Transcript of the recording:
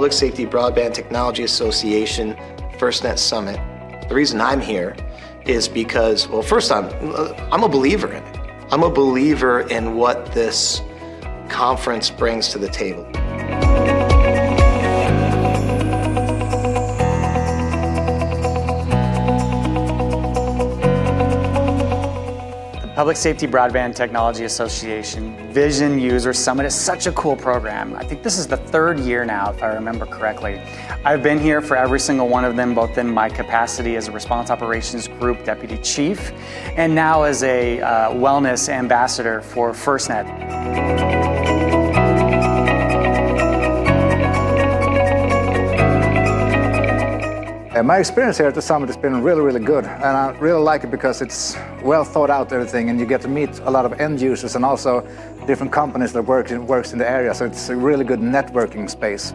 Public Safety Broadband Technology Association FirstNet Summit. The reason I'm here is because, well, first I'm a believer in it. I'm a believer in what this conference brings to the table. Public Safety Broadband Technology Association Vision Users Summit is such a cool program. I think this is the third year now, if I remember correctly. I've been here for every single one of them, both in my capacity as a Response Operations Group Deputy Chief, and now as a Wellness Ambassador for FirstNet. My experience here at the summit has been really good, and I really like it because it's well thought out, everything, and you get to meet a lot of end users and also different companies that works in the area, so it's a really good networking space.